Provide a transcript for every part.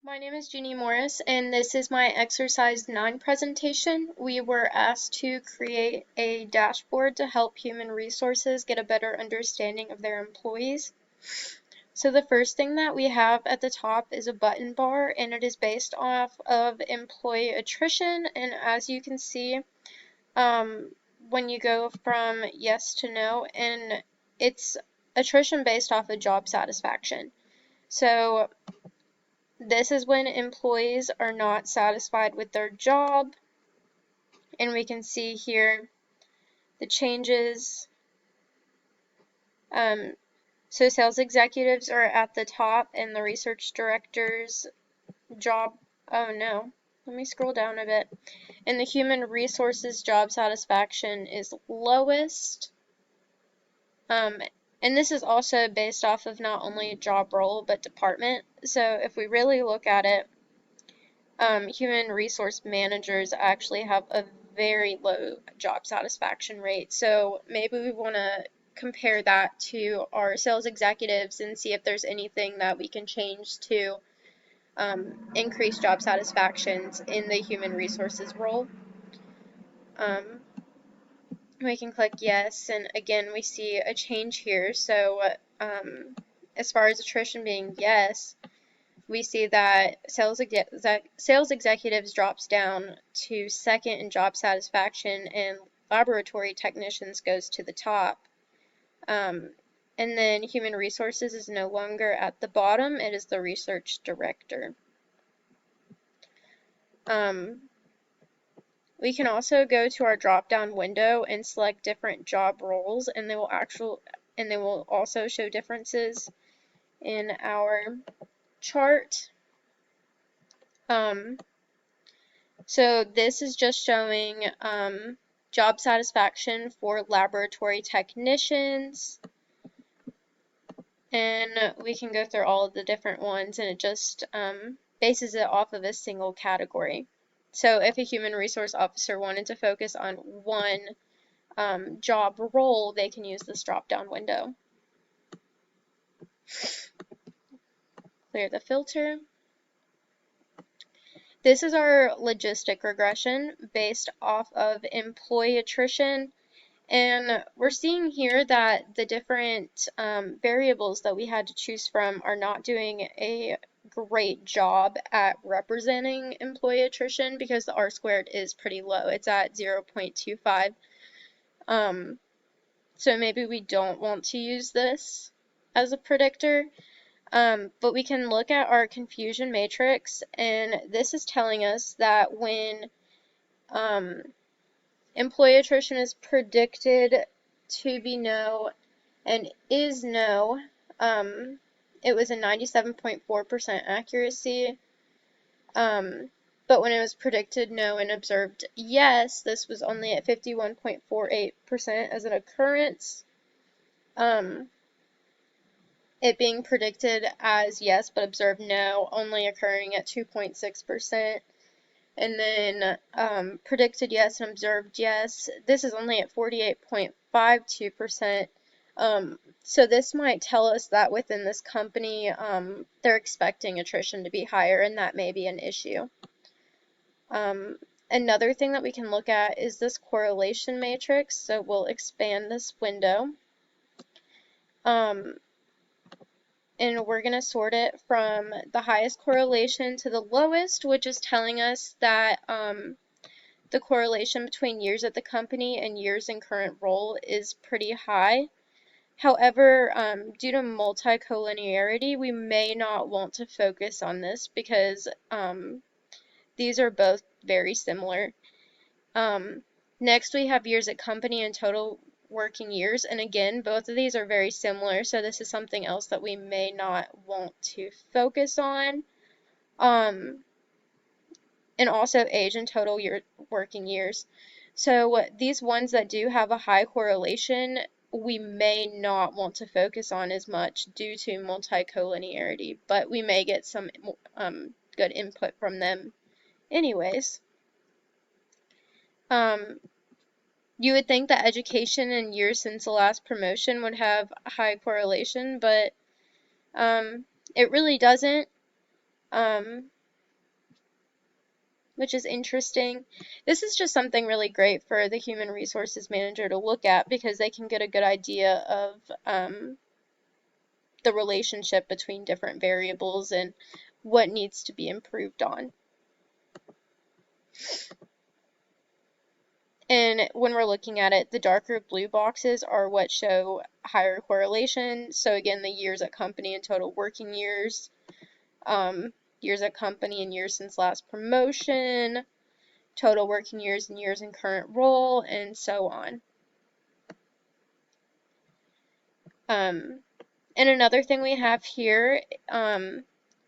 My name is Jeannie Morris, and this is my Exercise 9 presentation. We were asked to create a dashboard to help human resources get a better understanding of their employees. So the first thing that we have at the top is a button bar, and it is based off of employee attrition. And as you can see, when you go from yes to no, and it's attrition based off of job satisfaction. So this is when employees are not satisfied with their job, and we can see here the changes. So sales executives are at the top, and the research director's job, oh no, let me scroll down a bit. And the human resources job satisfaction is lowest. And this is also based off of not only job role, but department. So if we really look at it, human resource managers actually have a very low job satisfaction rate. So maybe we want to compare that to our sales executives and see if there's anything that we can change to increase job satisfactions in the human resources role. We can click yes, and again we see a change here. So as far as attrition being yes, we see that sales executives drops down to second in job satisfaction, and laboratory technicians goes to the top. And then human resources is no longer at the bottom, it is the research director. We can also go to our drop-down window and select different job roles, and they will also show differences in our chart. So this is just showing job satisfaction for laboratory technicians, and we can go through all of the different ones, and it just bases it off of a single category. So if a human resource officer wanted to focus on one job role, they can use this drop-down window. Clear the filter. This is our logistic regression based off of employee attrition, and we're seeing here that the different variables that we had to choose from are not doing a great job at representing employee attrition because the R-squared is pretty low. It's at 0.25. So maybe we don't want to use this as a predictor. But we can look at our confusion matrix, and this is telling us that when employee attrition is predicted to be no and is no, it was a 97.4% accuracy. But when it was predicted no and observed yes, this was only at 51.48% as an occurrence. It being predicted as yes but observed no, only occurring at 2.6%. And then predicted yes and observed yes, this is only at 48.52%. So this might tell us that within this company, they're expecting attrition to be higher, and that may be an issue. Another thing that we can look at is this correlation matrix. So we'll expand this window. And we're going to sort it from the highest correlation to the lowest, which is telling us that the correlation between years at the company and years in current role is pretty high. However, due to multicollinearity, we may not want to focus on this because these are both very similar. Next, we have years at company and total working years, and again, both of these are very similar, so this is something else that we may not want to focus on. And also age and total working years. So these ones that do have a high correlation, we may not want to focus on as much due to multicollinearity, but we may get some good input from them anyways. You would think that education and years since the last promotion would have a high correlation, but it really doesn't. which is interesting. This is just something really great for the human resources manager to look at because they can get a good idea of the relationship between different variables and what needs to be improved on. And when we're looking at it, the darker blue boxes are what show higher correlation. So again, the years at company and total working years, years at company and years since last promotion, total working years and years in current role, and so on. And another thing we have here,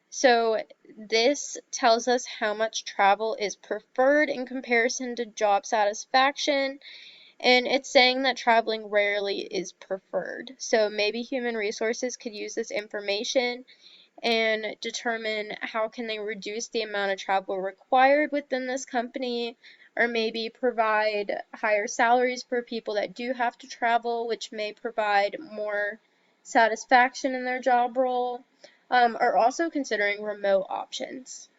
so this tells us how much travel is preferred in comparison to job satisfaction, and it's saying that traveling rarely is preferred. So maybe human resources could use this information and determine how can they reduce the amount of travel required within this company, or maybe provide higher salaries for people that do have to travel, which may provide more satisfaction in their job role, or also considering remote options.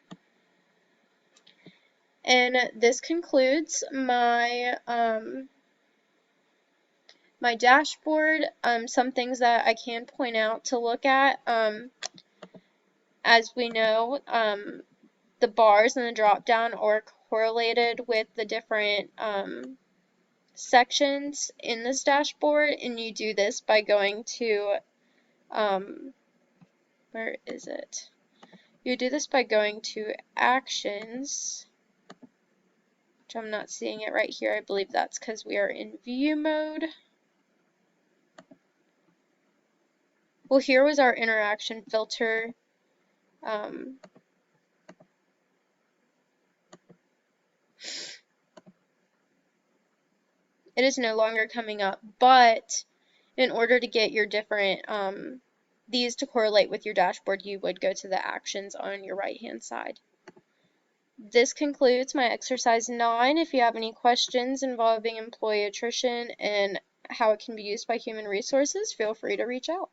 And this concludes my my dashboard. Some things that I can point out to look at. As we know, the bars and the drop down are correlated with the different sections in this dashboard, and you do this by going to where is it? You do this by going to actions, which I'm not seeing it right here. I believe that's because we are in view mode. Well, here was our interaction filter. It is no longer coming up, but in order to get your different these to correlate with your dashboard, you would go to the actions on your right hand side. This concludes my exercise 9. If you have any questions involving employee attrition and how it can be used by human resources, feel free to reach out.